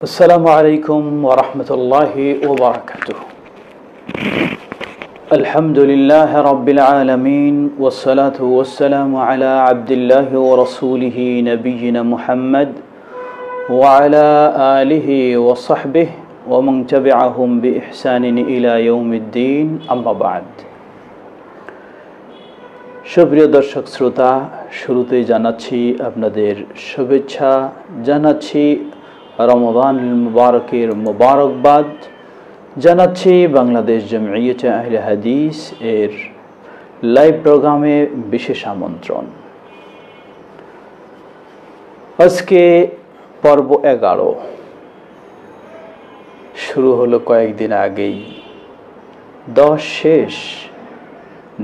السلام عليكم ورحمة الله وبركاته. الحمد لله رب العالمين والصلاة والسلام على عبد الله ورسوله نبينا محمد وعلى آله وصحبه ومن تبعهم بإحسان إلى يوم الدين أما بعد. সুপ্রিয় দর্শক শ্রোতা, শুরুতেই জানাচ্ছি আপনাদের শুভেচ্ছা, জানাচ্ছি রমজান মুবারকের মুবারকবাদ, জানাচ্ছি বাংলাদেশ জামিয়াতে আহলে হাদিস এর লাইভ প্রোগ্রামে বিশেষ আমন্ত্রণ। আজকে পর্ব 11 শুরু হলো কয়েকদিন আগেই, 10 শেষ,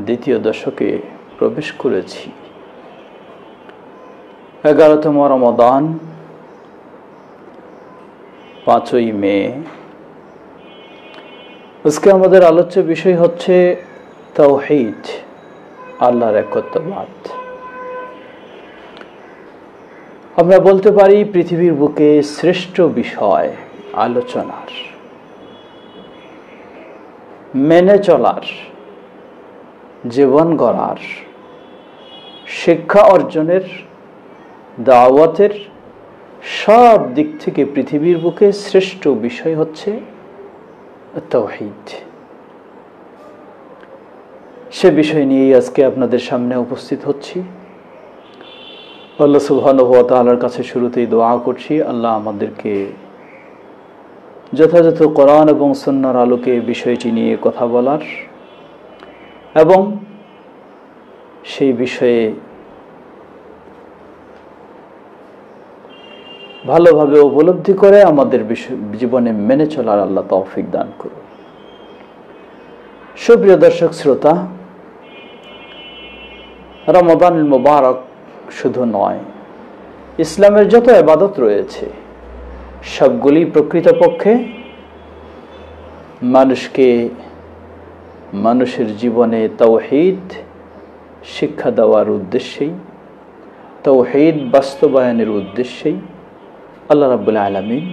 দ্বিতীয় দশকে প্রবেশ করেছি। 11তম রমাদান, 5ই মে। আজকে আমাদের আলোচ্য বিষয় হচ্ছে তাওহীদ, আল্লাহর একত্ববাদ। আমরা বলতে পারি পৃথিবীর বুকে শ্রেষ্ঠ বিষয় আলোচনার, মেনে চলার, জীবন গড়ার, শিক্ষা অর্জনের, দাওয়াতের সব দিক থেকে পৃথিবীর বুকে শ্রেষ্ঠ বিষয় হচ্ছে তাওহীদ। সে বিষয় নিয়েই আজকে আপনাদের সামনে উপস্থিত হচ্ছি। আল্লাহ সুবহানাহু ওয়া তাআলার কাছে শুরুতেই দোয়া করছি, আল্লাহ আমাদেরকে যথাযথ কোরআন এবং সুন্নাহর আলোকে বিষয়টি নিয়ে কথা বলার এবং সেই বিষয়ে ভালোভাবে উপলব্ধি করে আমাদের জীবনে মেনে চলার আল্লাহ তৌফিক দান করুন। সুপ্রিয় দর্শক শ্রোতা, রমাদান মুবারক শুধু নয়, ইসলামের যত ইবাদত রয়েছে সবগুলি প্রকৃতপক্ষে মানুষের জীবনে তাওহীদ শিক্ষা দেওয়ার উদ্দেশ্যেই, তাওহীদ বাস্তবায়নের উদ্দেশ্যেই আল্লাহ রাব্বুল আলামিন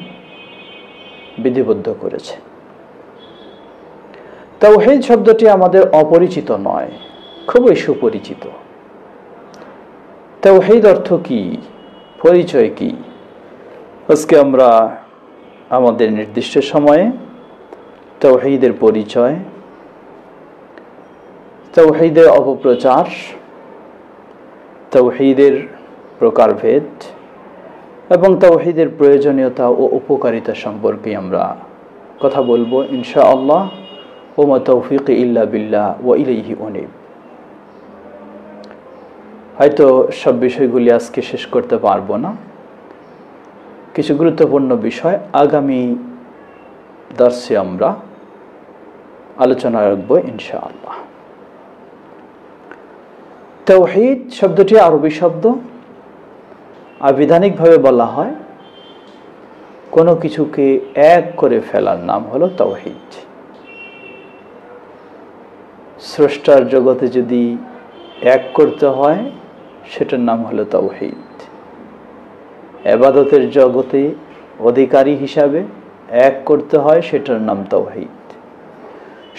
বিধিবদ্ধ করেছে। তাওহীদ শব্দটি আমাদের অপরিচিত নয়, খুবই সুপরিচিত। তাওহীদ অর্থ কি, পরিচয় কি, আজকে আমরা আমাদের নির্দিষ্ট সময়ে তাওহীদের পরিচয়, তাওহীদের অপপ্রচার, তাওহীদের প্রকারভেদ এবং তাওহীদের প্রয়োজনীয়তা ও উপকারিতা সম্পর্কে আমরা কথা বলবো ইনশাআল্লাহ। ওয়া মা তাওফীকি ইল্লা বিল্লাহ ওয়া ইলাইহি উনীব। হয়তো সব বিষয়গুলি আজকে শেষ করতে পারবো না, কিছু গুরুত্বপূর্ণ বিষয় আগামী দর্শে আমরা আলোচনা রাখবো ইনশাআল্লাহ। তাওহীদ শব্দটি আরবি শব্দ, আবিধানিকভাবে বলা হয় কোনো কিছুকে এক করে ফেলার নাম হলো তাওহীদ। স্রষ্টার জগতে যদি এক করতে হয় সেটার নাম হলো তাওহীদ। ইবাদতের জগতে অধিকারী হিসাবে এক করতে হয় সেটার নাম তাওহীদ।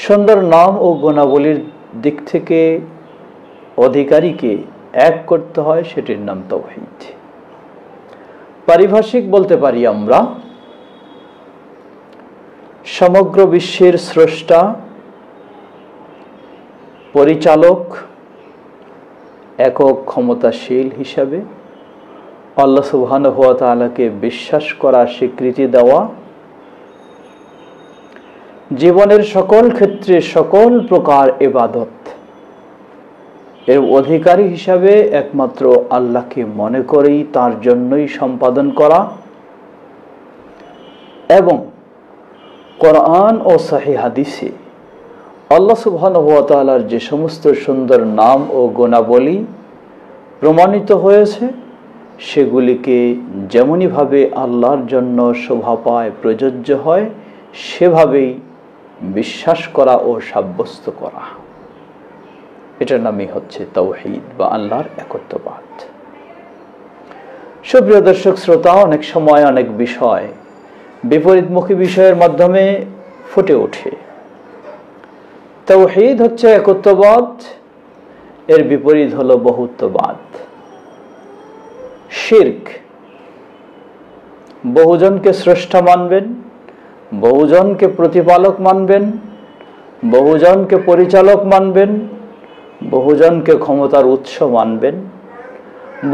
সুন্দর নাম ও গুণাবলীর দিক থেকে অধিকারীকে এক করতে হয় সেটির নাম তাওহীদ। পারিভাষিক বলতে পারি আমরা সমগ্র বিশ্বের স্রষ্টা, পরিচালক, একক ক্ষমতাশীল হিসাবে আল্লাহ সুবহানাহু ওয়া তাআলাকে বিশ্বাস করা, স্বীকৃতি দেওয়া, জীবনের সকল ক্ষেত্রে সকল প্রকার ইবাদত এর অধিকারী হিসাবে একমাত্র আল্লাহকে মনে করেই তার জন্যই সম্পাদন করা এবং কোরআন ও সহিহ হাদিসে আল্লাহ সুবহানাহু ওয়া তাআলার যে সমস্ত সুন্দর নাম ও গুণাবলী প্রমাণিত হয়েছে সেগুলিকে যেমনইভাবে আল্লাহর জন্য শোভা পায়, প্রযোজ্য হয়, সেভাবেই বিশ্বাস করা ও সাব্যস্ত করা, এটার নামই হচ্ছে তাওহীদ বা আল্লাহর একত্ববাদ। সুপ্রিয় দর্শক শ্রোতা, অনেক সময় অনেক বিষয় বিপরীতমুখী বিষয়ের মাধ্যমে ফুটে ওঠে। তাওহীদ হচ্ছে একত্ববাদ, এর বিপরীত হলো বহুত্ববাদ। শিরক, বহুজনকে স্রষ্টা মানবেন, বহুজনকে প্রতিপালক মানবেন, বহুজনকে পরিচালক মানবেন, বহুজনকে ক্ষমতার উৎস মানবেন,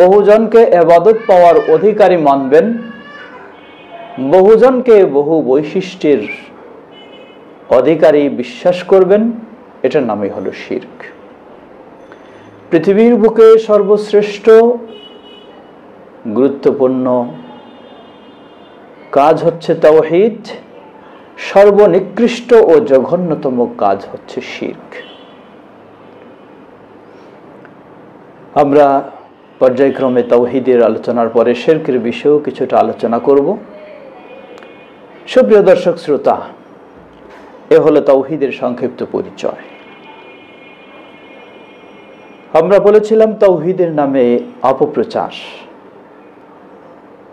বহুজনকে ইবাদত পাওয়ার অধিকারী মানবেন, বহুজনকে বহু বৈশিষ্ট্যের অধিকারী বিশ্বাস করবেন, এটার নামই হলো শিরক। পৃথিবীর বুকে সর্বশ্রেষ্ঠ গুরুত্বপূর্ণ কাজ হচ্ছে তাওহীদ, সর্বনিকৃষ্ট ও জঘন্যতম কাজ হচ্ছে শিরক। আমরা পর্যায়ক্রমে তাওহীদের আলোচনার পরে শিরকের বিষয়েও কিছুটা আলোচনা করব। সুপ্রিয় দর্শক শ্রোতা, এ হলো তাওহীদের সংক্ষিপ্ত পরিচয়। আমরা বলেছিলাম তাওহীদের নামে অপপ্রচার।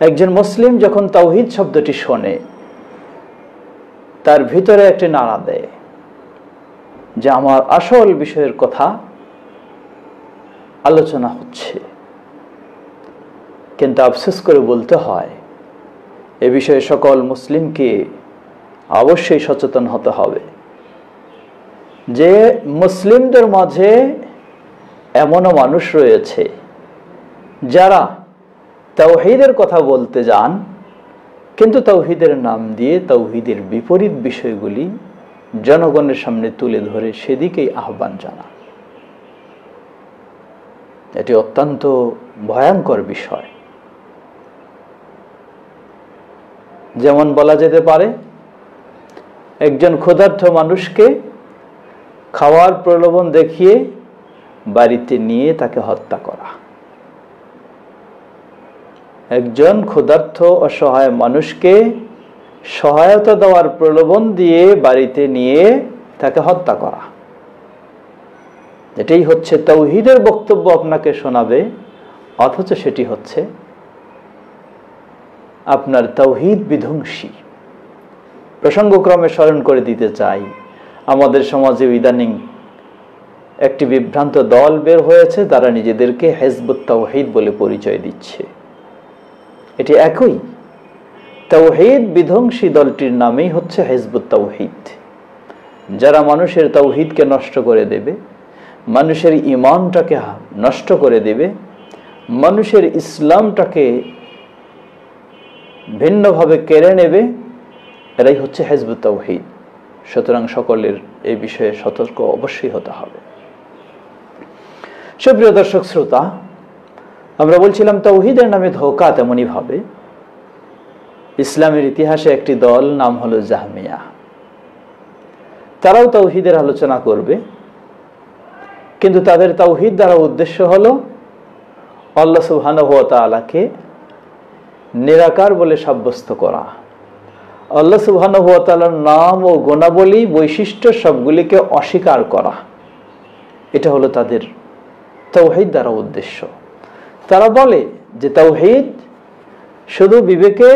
একজন মুসলিম যখন তাওহীদ শব্দটি শোনে, তার ভিতরে একটি নাড়া দেয় যে আমার আসল বিষয়ের কথা আলোচনা হচ্ছে। কিন্তু আফসোস করে বলতে হয়, এ বিষয়ে সকল মুসলিমকে অবশ্যই সচেতন হতে হবে যে মুসলিমদের মাঝে এমনও মানুষ রয়েছে যারা তাওহীদের কথা বলতে যান, কিন্তু তাওহীদের নাম দিয়ে তাওহীদের বিপরীত বিষয়গুলি জনগণের সামনে তুলে ধরে সেদিকেই আহ্বান জানান। এটি অত্যন্ত ভয়ঙ্কর বিষয়। যেমন বলা যেতে পারে, একজন ক্ষুধার্ত মানুষকে খাওয়ার প্রলোভন দেখিয়ে বাড়িতে নিয়ে তাকে হত্যা করা। একজন ক্ষুধার্ত অসহায় মানুষকে সহায়তা দেওয়ার প্রলোভন দিয়ে বাড়িতে নিয়ে তাকে হত্যা করা, এটাই হচ্ছে তাওহীদের বক্তব্য আপনাকে শোনাবে, অথচ সেটি হচ্ছে আপনার তাওহীদ বিধ্বংসী। প্রসঙ্গক্রমে স্মরণ করে দিতে চাই, আমাদের সমাজে ইদানিং একটি বিভ্রান্ত দল বের হয়েছে, তারা নিজেদেরকে হিজবুত তাওহীদ বলে পরিচয় দিচ্ছে। এটি একই তাওহীদ বিধ্বংসী দলটির নামেই হচ্ছে হিজবুত তাওহীদ, যারা মানুষের তাওহীদকে নষ্ট করে দেবে, মানুষের ঈমানটাকে নষ্ট করে দেবে, মানুষের ইসলামটাকে ভিন্নভাবে কেড়ে নেবে, এরাই হচ্ছে হিজবুত তাওহীদ। সুতরাং সকলের এই বিষয়ে সতর্ক অবশ্যই হতে হবে। সুপ্রিয় দর্শক শ্রোতা, আমরা বলছিলাম তাওহীদের নামে ধোঁকা তেমনই ভাবে ইসলামের ইতিহাসে একটি দল নাম হলো জাহমিয়া। তারাও তাওহীদের আলোচনা করবে, কিন্তু তাদের তাওহীদ দ্বারা উদ্দেশ্য হলো আল্লাহ সুবহানাহু ওয়া তাআলাকে নিরাকার বলে সাব্যস্ত করা, আল্লাহ সুবহানাহু ওয়া তাআলার নাম ও গুণাবলী বৈশিষ্ট্য সবগুলিকে অস্বীকার করা। এটা হলো তাদের তাওহীদ দ্বারা উদ্দেশ্য। তারা বলে যে তাওহীদ শুধু বিবেকে,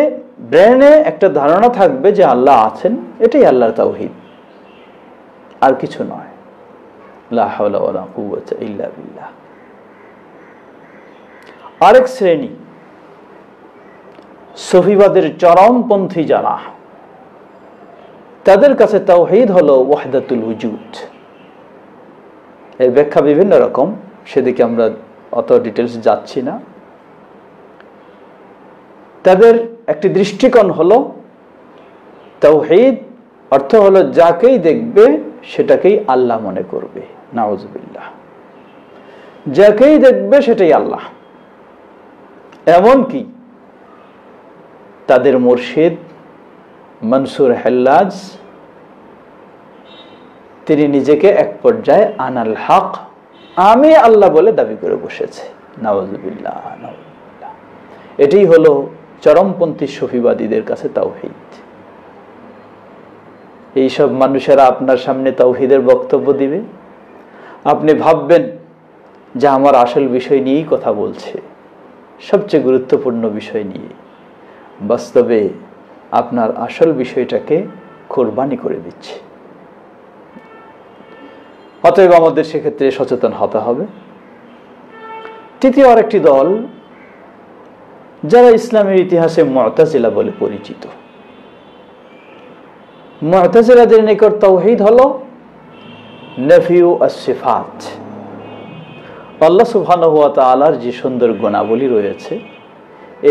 ব্রেনে একটা ধারণা থাকবে যে আল্লাহ আছেন, এটাই আল্লাহর তাওহীদ, আর কিছু নয়। লা হাওলা ওয়ালা কুওয়াতা ইল্লা বিল্লাহ। আরেক শ্রেণী সুফিবাদের চরমপন্থী যারা, তাদের কাছে তাওহীদ হলো ওয়াহদাতুল ওজুদ। এর ব্যাখ্যা বিভিন্ন রকম, সেদিকে আমরা অত ডিটেলস যাচ্ছি না। তাদের একটি দৃষ্টিকোণ হলো তাওহীদ অর্থ হলো যাকেই দেখবে সেটাকেই আল্লাহ মনে করবে। নাউজুবিল্লাহ। যাকেই দেখবে সেটাই আল্লাহ। এমনকি তাদের মুর্শিদ মনসুর হেল্লাজ, তিনি নিজেকে এক পর্যায়ে আনাল হক, আমি আল্লাহ বলে দাবি করে বসেছে। নাউজুবিল্লাহ, নাউজুবিল্লাহ। এটাই হলো চরমপন্থী সুফিবাদীদের কাছে তাওহীদ। এইসব মানুষেরা আপনার সামনে তাওহীদের বক্তব্য দিবে, আপনি ভাববেন যে আমার আসল বিষয় নিয়েই কথা বলছে, সবচেয়ে গুরুত্বপূর্ণ বিষয় নিয়ে। বাস্তবে আপনার আসল বিষয়টাকে কোরবানি করে দিচ্ছে। অতএব আমাদের সেক্ষেত্রে সচেতন হতে হবে। তৃতীয় আরেকটি দল, যারা ইসলামের ইতিহাসে মুতাজিলা বলে পরিচিত। মুতাজিলাদের নিকট তাওহীদ হলো নফিউ আস-সিফাত, আল্লাহ সুবহানাহু ওয়া তাআলার যে সুন্দর গুণাবলী রয়েছে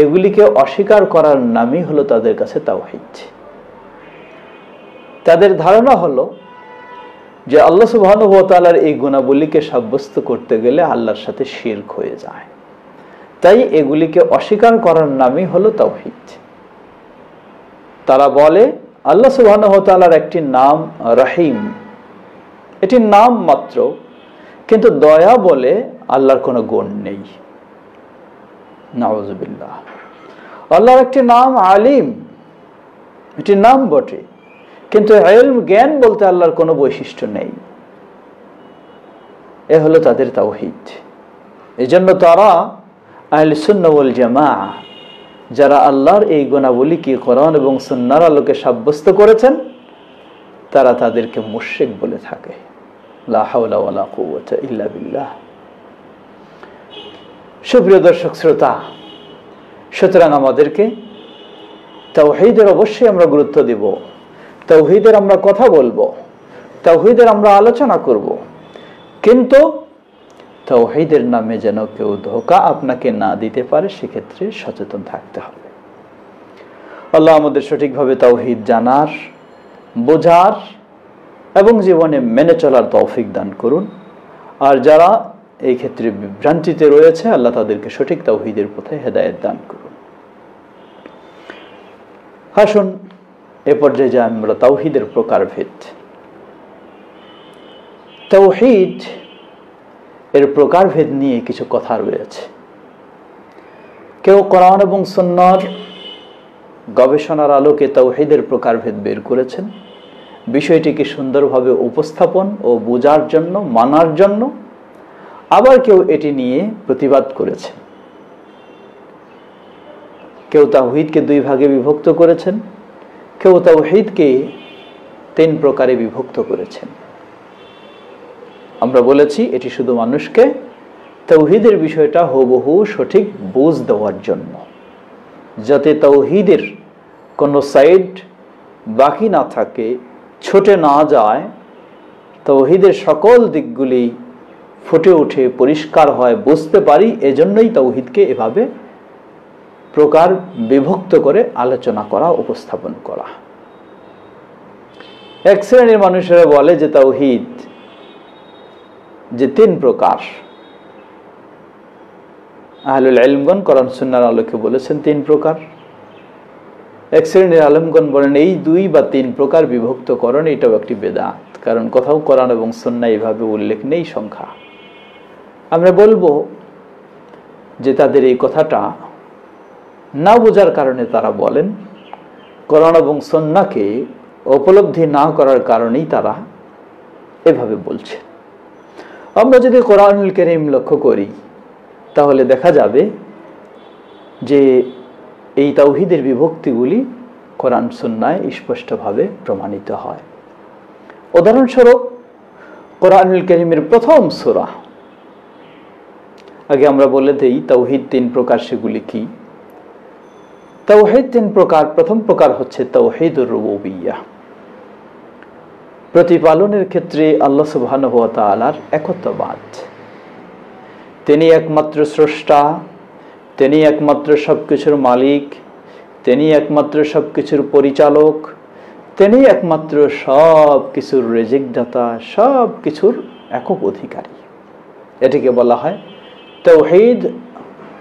এগুলিকে অস্বীকার করার নামই হলো তাদের কাছে তাওহীদ। তাদের ধারণা হলো যে আল্লাহ সুবহানাহু ওয়া তাআলার এই গুণাবলীকে সাব্যস্ত করতে গেলে আল্লাহর সাথে শিরক হয়ে যায়, তাই এগুলিকে অস্বীকার করার নামই হলো তাওহীদ। তারা বলে আল্লাহ সুবহানাহু ওয়া তাআলার একটি নাম রহিম, এটি নাম মাত্র, কিন্তু দয়া বলে আল্লাহর কোনো গুণ নেই। নাউযুবিল্লাহ। আল্লাহর একটি নাম আলিম, এটি নাম বটে, কিন্তু ইলম জ্ঞান বলতে আল্লাহর কোনো বৈশিষ্ট্য নেই। এ হলো তাদের তাওহীদ। এজন্য তারা আহলে সুন্নাহ ওয়াল জামাআহ, যারা আল্লাহর এই গুণাবলীকে কোরআন এবং সুন্নাহর আলোকে সাব্যস্ত করেছেন, তারা তাদেরকে মুশরিক বলে থাকে। লা হাওলা ওয়ালা কুওয়াতা ইল্লা বিল্লাহ। সুপ্রিয় দর্শক শ্রোতা, সুতরাং আমাদেরকে তাওহীদের অবশ্যই আমরা গুরুত্ব দেব, তাওহীদের আমরা কথা বলবো, তাওহীদের আমরা আলোচনা করব, কিন্তু তাওহীদের নামে যেন কেউ ধোঁকা আপনাকে না দিতে পারে সেক্ষেত্রে সচেতন থাকতে হবে। আল্লাহ আমাদের সঠিকভাবে তাওহীদ জানার, বোঝার এবং জীবনে মেনে চলার তৌফিক দান করুন। আর যারা এই ক্ষেত্রে বিভ্রান্তিতে রয়েছে, আল্লাহ তাদেরকে সঠিক তাওহীদের পথে হেদায়েত দান করুন। আসুন এ পর্যায়ে যে আমরা তাওহীদের প্রকারভেদ, তাওহীদ এর প্রকারভেদ নিয়ে কিছু কথা রয়েছে। কেউ কোরআন এবং সুন্নাহর গবেষণার আলোকে তাওহীদের প্রকারভেদ বের করেছেন, বিষয়টিকে সুন্দরভাবে উপস্থাপন ও বোঝার জন্য, মানার জন্য। আবার কেউ এটি নিয়ে প্রতিবাদ করেছেন। কেউ তাওহীদকে দুই ভাগে বিভক্ত করেছেন, কেউ তাওহীদকে 3 প্রকারে বিভক্ত করেছেন। আমরা বলেছি এটি শুধু মানুষকে তাওহীদের বিষয়টা হুবহু সঠিক বুঝ দেওয়ার জন্য, যাতে তাওহীদের কোনো সাইড বাকি না থাকে, ছুটে না যায়, তাওহীদের সকল দিকগুলি ফুটে উঠে পরিষ্কার হয়, বুঝতে পারি। এজন্যই তাওহীদকে এভাবে প্রকার বিভক্ত করে আলোচনা করা, উপস্থাপন করা। এক শ্রেণীর মানুষেরা বলে যে তাওহীদ যে 3 প্রকার। আহলুল ইলমগণ কোরআন সুন্নাহর আলোকে বলেছেন 3 প্রকার। এক শ্রেণীর আলেমগণ বলেন এই 2 বা 3 প্রকার বিভক্তকরণ এটাও একটি বেদাত, কারণ কোথাও কোরআন এবং সুন্নাহ এইভাবে উল্লেখ নেই সংখ্যা। আমরা বলবো যে তাদের এই কথাটা না বোঝার কারণে তারা বলেন, কোরআন এবং সুন্নাহকে উপলব্ধি না করার কারণেই তারা এভাবে বলছে। আমরা যদি কোরআনুল কারীম লক্ষ্য করি তাহলে দেখা যাবে যে এই তাওহীদের বিভক্তিগুলি কোরআন সুন্নায় স্পষ্টভাবে প্রমাণিত হয়। উদাহরণস্বরূপ কোরআনুল কারীমের প্রথম সূরা, আগে আমরা বলে দেই তাওহীদ 3 প্রকার, সেগুলি কি? তাওহীদ 3 প্রকার। প্রথম প্রকার হচ্ছে তাওহীদুর রুবুবিয়্যাহ, প্রতিপালনের ক্ষেত্রে আল্লাহ সুবহানাহু ওয়া তাআলার একত্ববাদ। তিনি একমাত্র স্রষ্টা, তিনি একমাত্র সবকিছুর মালিক, তিনি একমাত্র সবকিছুর পরিচালক, তিনি একমাত্র সবকিছুর রিজিকদাতা, সবকিছুর একক অধিকারী। এটিকে বলা হয় তাওহীদ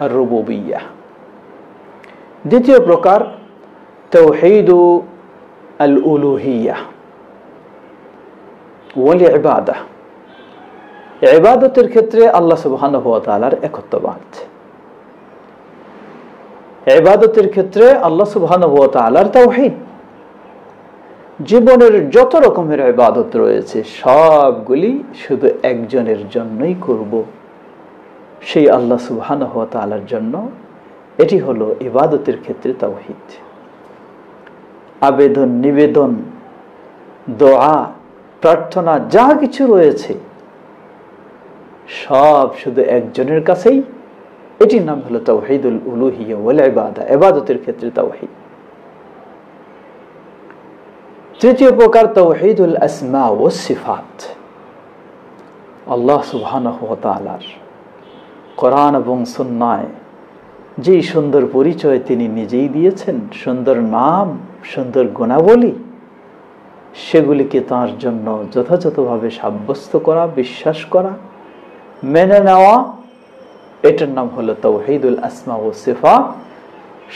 আর রুবুবিয়্যাহ। দ্বিতীয় প্রকার তাওহীদু আল উলুহিয়্যাহ ওয়াল ইবাদাহ, ইবাদতের ক্ষেত্রে আল্লাহ সুবহানাহু ওয়া তাআলার একত্ববাদ। ইবাদতের ক্ষেত্রে আল্লাহ সুবহানাহু ওয়া তাআলার তাওহীদ। জীবনের যত রকমের ইবাদত রয়েছে সবগুলি শুধু একজনের জন্যই করব, সেই আল্লাহ সুবহানাহু ওয়া তাআলার জন্য। এটি হলো ইবাদতের ক্ষেত্রে তাওহীদ। আবেদন নিবেদন, দোয়া, প্রার্থনা যা কিছু রয়েছে সব শুধু একজনের কাছেই। এটির নাম হলো তাওহীদুল উলুহিয়্যা ওয়াল ইবাদা, ইবাদতের ক্ষেত্রে তাওহীদ। তৃতীয় প্রকার তাওহীদুল আসমা ওয়াস সিফাত। আল্লাহ সুবহানাহু ওয়া তাআলার কোরআন এবং সুন্নায় যেই সুন্দর পরিচয় তিনি নিজেই দিয়েছেন, সুন্দর নাম, সুন্দর গুণাবলী, সেগুলিকে তাঁর জন্য যথাযথভাবে সাব্যস্ত করা, বিশ্বাস করা, মেনে নেওয়া, এটার নাম হলো তাওহীদুল আসমা ওয়াস সিফাত।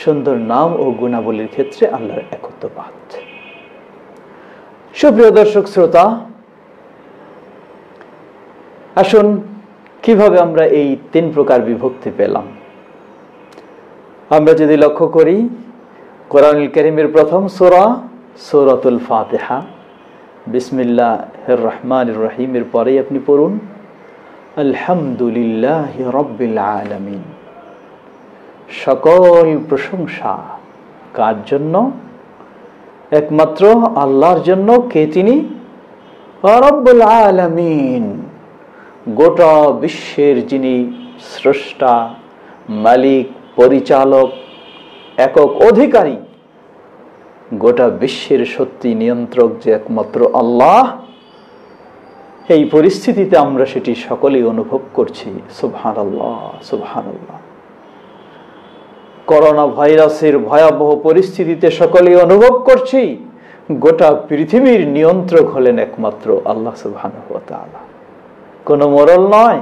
সুন্দর নাম ও গুণাবলীর ক্ষেত্রে আল্লাহর একত্ববাদ। সুপ্রিয় দর্শক শ্রোতা, আসুন কিভাবে আমরা এই তিন প্রকার বিভক্তি পেলাম। আমরা যদি লক্ষ্য করি, কোরআনুল কারীমের প্রথম সূরা সূরাতুল ফাতিহা, বিসমিল্লাহির রহমানির রহিমের পরেই আপনি পড়ুন আলহামদুলিল্লাহি রাব্বিল আলামিন। সকল প্রশংসা কার জন্য? একমাত্র আল্লাহর জন্য। কে তিনি? রাব্বুল আলামিন, গোটা বিশ্বের যিনি স্রষ্টা, মালিক, পরিচালক, একক অধিকারী, গোটা বিশ্বের সত্যি নিয়ন্ত্রক যে একমাত্র আল্লাহ। এই পরিস্থিতিতে আমরা সেটি সকলেই অনুভব করছি। সুবহানাল্লাহ, সুবহানাল্লাহ। করোনা ভাইরাসের ভয়াবহ পরিস্থিতিতে সকলেই অনুভব করছি গোটা পৃথিবীর নিয়ন্ত্রক হলেন একমাত্র আল্লাহ সুবহানাহু ওয়া তাআলা, কোনো মোড়ল নয়।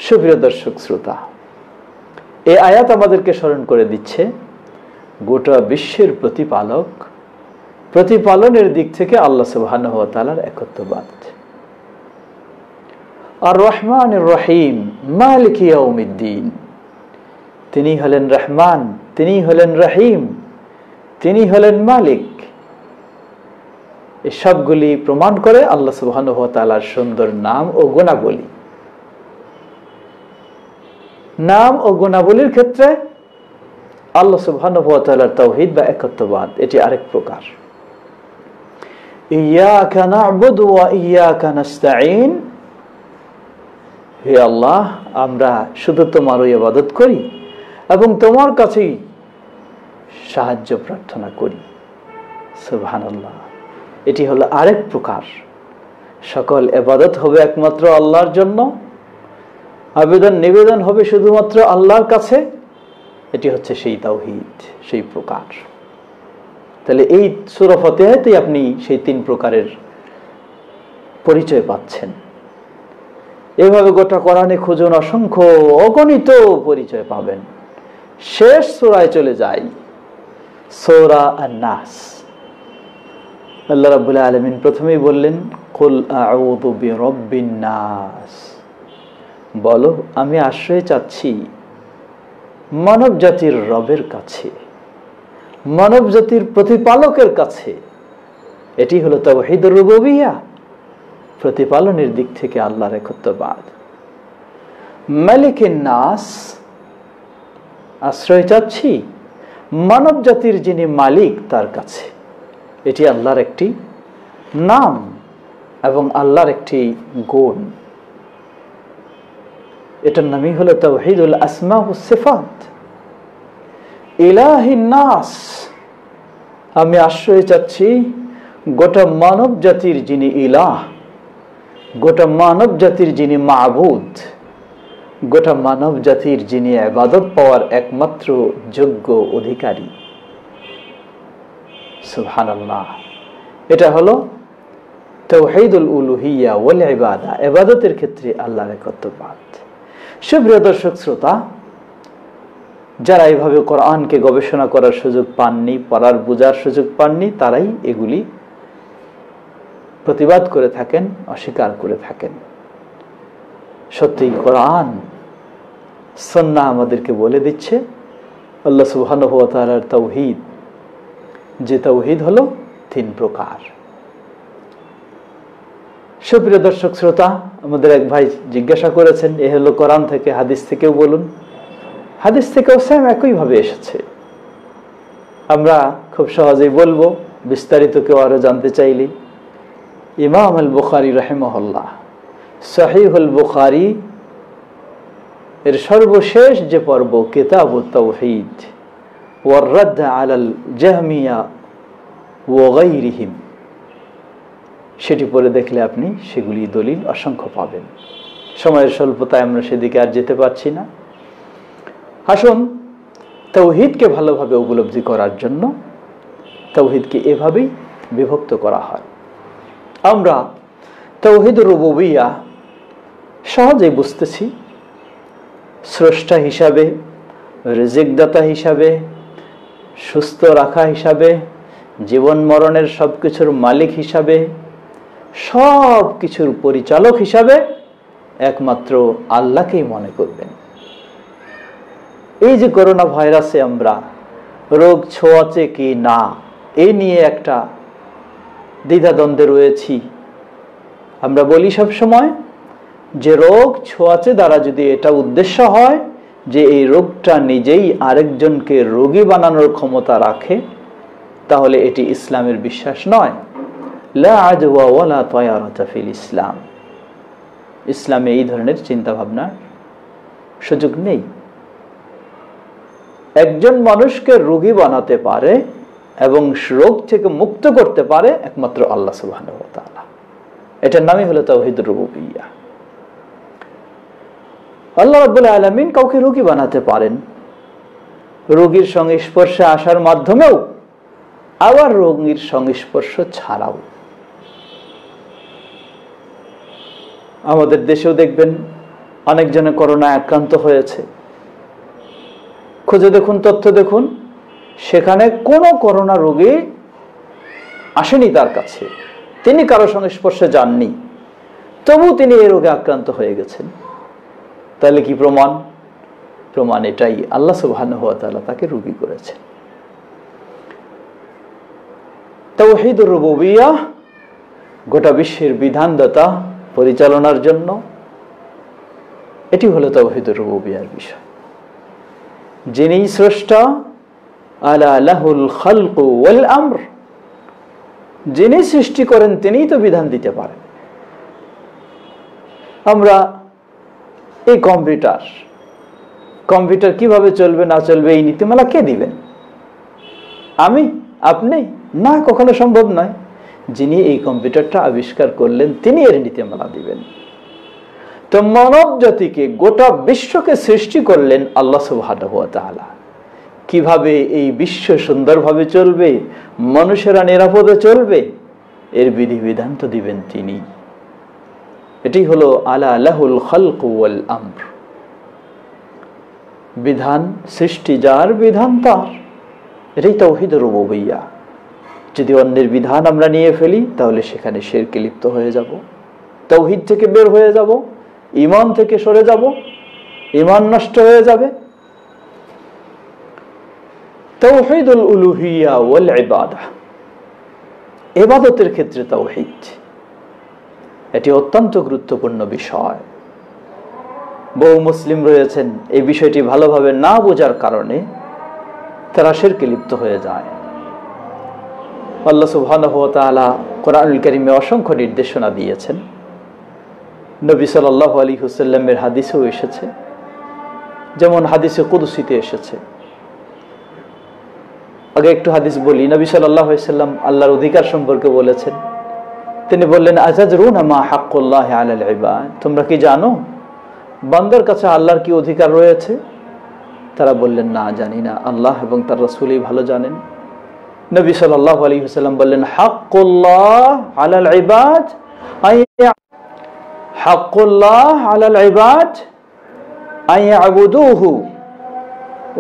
সুপ্রিয় দর্শক শ্রোতা, এই আয়াত আমাদেরকে স্মরণ করে দিচ্ছে গোটা বিশ্বের প্রতিপালক, প্রতিপালনের দিক থেকে আল্লাহ সুবহানাহু ওয়া তাআলার একত্ববাদ। আর রহমানির রহিম, মালিক ইয়াউমিদ্দিন, তিনি হলেন রহমান, তিনি হলেন রহিম, তিনি হলেন মালিক। এই সবগুলি প্রমাণ করে আল্লাহ সুবহানাহু ওয়া তাআলার সুন্দর নাম ও গুণাবলী। নাম ও গুণাবলীর ক্ষেত্রে আল্লাহ সুবহানাহু ওয়া তাআলার তাওহীদ বা একত্ববাদ, এটি আরেক প্রকার। ইয়াকা না'বুদু ওয়া ইয়াকা নাস্তাঈন, হে আল্লাহ, আমরা শুধু তোমারই ইবাদত করি এবং তোমার কাছেই সাহায্য প্রার্থনা করি। সুবহানাল্লাহ, এটি হলো আরেক প্রকার। সকল ইবাদত হবে একমাত্র আল্লাহর জন্য, আবেদন নিবেদন হবে শুধুমাত্র আল্লাহর কাছে। এটি হচ্ছে সেই তাওহীদ, সেই প্রকার। তাহলে এই সূরা ফাতিহাতে আপনি সেই তিন প্রকারের পরিচয় পাচ্ছেন। এভাবে গোটা কোরআনে খুঁজুন, অসংখ্য অগণিত পরিচয় পাবেন। শেষ সূরায় চলে যাই, সূরা আন-নাস। আল্লাহ রাব্বুল আলামিন প্রথমেই বললেন কুল আউযু বিরাব্বিন নাস, বলো আমি আশ্রয় চাচ্ছি মানব জাতির রবের কাছে, মানব জাতির প্রতিপালকের কাছে। এটি হলো তাওহীদুর রুবুবিয়্যাহ, প্রতিপালনের দিক থেকে আল্লাহর একত্ববাদ। মালিকিন নাস, আশ্রয় চাচ্ছি মানব জাতির যিনি মালিক তার কাছে। এটি আল্লাহর একটি নাম এবং আল্লাহর একটি গুণ। এটার নামই হলো তাওহীদুল আসমা ওয়াস সিফাত। ইলাহিন নাস, আমি আশ্রয় চাচ্ছি গোটা মানব জাতির যিনি ইলাহ, গোটা মানব জাতির যিনি মাবুদ, গোটা মানব জাতির যিনি ইবাদত পাওয়ার একমাত্র যোগ্য অধিকারী। সুবহানাল্লাহ, এটা হলো তাওহীদুল উলুহিয়্যা ওয়াল ইবাদা, ইবাদতের ক্ষেত্রে আল্লাহর একত্ববাদ। সুপ্রিয় দর্শক শ্রোতা, যারা এইভাবে কোরআনকে গবেষণা করার সুযোগ পাননি, পড়ার বোঝার সুযোগ পাননি, তারাই এগুলি প্রতিবাদ করে থাকেন, অস্বীকার করে থাকেন। সত্যি কোরআন সুন্নাহ আমাদেরকে বলে দিচ্ছে আল্লাহ সুবহানাহু ওয়া তাআলার তাওহীদ, যে তাওহীদ হলো তিন প্রকার। সুপ্রিয় দর্শক শ্রোতা, আমাদের এক ভাই জিজ্ঞাসা করেছেন, এ হলো কোরআন থেকে, হাদিস থেকেও বলুন। হাদিস থেকেও সেম একইভাবে এসেছে। আমরা খুব সহজেই বলবো, বিস্তারিত কেউ আরো জানতে চাইলে ইমাম আল বুখারী রাহিমাহুল্লাহ সহিহুল বুখারী এর সর্বশেষ যে পর্ব কিতাবুত তাওহীদ ওয়ার রাদ্দ আলাল জাহমিয়া ওয়া গায়রিহিম, সেটি পড়ে দেখলে আপনি সেগুলি দলিল অসংখ্য পাবেন। সময়ের স্বল্পতায় আমরা সেদিকে আর যেতে পারছি না। আসুন, তাওহীদকে ভালোভাবে উপলব্ধি করার জন্য তাওহীদকে এভাবেই বিভক্ত করা হয়। আমরা তাওহীদ রুবুবিয়্যাহ সহজেই বুঝতেছি। স্রষ্টা হিসাবে, রিজিকদাতা হিসাবে, সুস্থ রাখা হিসাবে, জীবন মরণের সব কিছুর মালিক হিসাবে, সব কিছুর পরিচালক হিসাবে একমাত্র আল্লাহকেই মনে করবেন। এই যে করোনা ভাইরাসে আমরা রোগ ছোঁয়াচে কি না এই নিয়ে একটা দ্বিধাদ্বন্দ্বে রয়েছি। আমরা বলি সব সময় যে রোগ ছোঁয়াচে দ্বারা যদি এটা উদ্দেশ্য হয় যে এই রোগটা নিজেই আরেকজনকে রোগী বানানোর ক্ষমতা রাখে, তাহলে এটি ইসলামের বিশ্বাস নয়। লা আদওয়া ওয়ালা তায়ারাতা ফিল ইসলাম, ইসলামে এই ধরনের চিন্তা ভাবনার সুযোগ নেই। একজন মানুষকে রোগী বানাতে পারে এবং রোগ থেকে মুক্ত করতে পারে একমাত্র আল্লাহ সুবহানাহু ওয়া তাআলা। এটার নামই হলো তাওহীদ রুবুবিয়্যাহ। আল্লাহ রাব্বুল আলামিন কাউকে রোগী বানাতে পারেন, রোগীর সংস্পর্শে আসার মাধ্যমেও, আবার রোগীর সংস্পর্শ ছাড়াও। আমাদের দেশেও দেখবেন অনেকজনে করোনায় আক্রান্ত হয়েছে। খুঁজে দেখুন, তথ্য দেখুন, সেখানে কোনো করোনা রোগী আসেনি তার কাছে, তিনি কারো সংস্পর্শে যাননি, তবু তিনি এই রোগে আক্রান্ত হয়ে গেছেন। তাহলে কি প্রমাণ? প্রমাণ এটাই, আল্লাহ সুবহানাহু ওয়া তাআলা তাকে রোগী করেছেন। তাওহীদুর রুবুবিয়্যাহ গোটা বিশ্বের বিধানদাতা পরিচালনার জন্য, এটি হলো তাওহীদুর রুবুবিয়্যাহর বিষয়। যিনি স্রষ্টা, আলা লাহুল খালকু ওয়াল আমর, যিনি সৃষ্টি করেন তিনিই তো বিধান দিতে পারেন। আমরা এই কম্পিউটার কিভাবে চলবে না চলবে এই নীতিমালা কে দিবেন? আমি? আপনি? না, কখনো সম্ভব নয়। যিনি এই কম্পিউটারটা আবিষ্কার করলেন তিনি এর নীতিমালা দিবেন। তো মানব জাতিকে, গোটা বিশ্বকে সৃষ্টি করলেন আল্লাহ সুবহানাহু ওয়া তাআলা। কিভাবে এই বিশ্ব সুন্দরভাবে চলবে, মানুষেরা নিরাপদে চলবে, এর বিধিবিধান তো দিবেন তিনি। এটি হলো আলা লাহুল খালকু ওয়াল আমর, বিধান সৃষ্টি যার, বিধান তার। এটাই তাওহীদ রুবুবিয়্যাহ। যদি অন্যের বিধান আমরা নিয়ে ফেলি তাহলে সেখানে শিরকে লিপ্ত হয়ে যাব, তাওহীদ থেকে বের হয়ে যাব, ঈমান থেকে সরে যাব, ঈমান নষ্ট হয়ে যাবে। তাওহীদুল উলুহিয়্যা ওয়াল ইবাদাহ, ইবাদতের ক্ষেত্রে তাওহীদ, এটি অত্যন্ত গুরুত্বপূর্ণ বিষয়। বহু মুসলিম রয়েছেন এই বিষয়টি ভালোভাবে না বোঝার কারণে তারা শিরকে লিপ্ত হয়ে যায়। আল্লাহ সুবহানাহু ওয়া তাআলা কোরআনুল কারীমে অসংখ্য নির্দেশনা দিয়েছেন। নবী সাল্লাল্লাহু আলাইহি ওয়াসাল্লামের হাদিসেও এসেছে, যেমন হাদিসে কুদসিতে এসেছে। আগে একটু হাদিস বলি। নবী সাল্লাল্লাহু আলাইহি ওয়াসাল্লাম আল্লাহর অধিকার সম্পর্কে বলেছেন। তিনি বললেন, আতাদরুনা মা হাক্কুল্লাহি আলাল ইবাদ, তোমরা কি জানো বান্দার কাছে আল্লাহর কি অধিকার রয়েছে? তারা বললেন, না, জানি না, আল্লাহ এবং তার রাসূলই ভালো জানেন। নবী সাল্লাল্লাহু আলাইহি ওয়াসাল্লাম বললেন, হাক্কুল্লাহ আলাল ইবাদ, হাক্কুল্লাহ আলাল ইবাদ আইয়াবুদুহু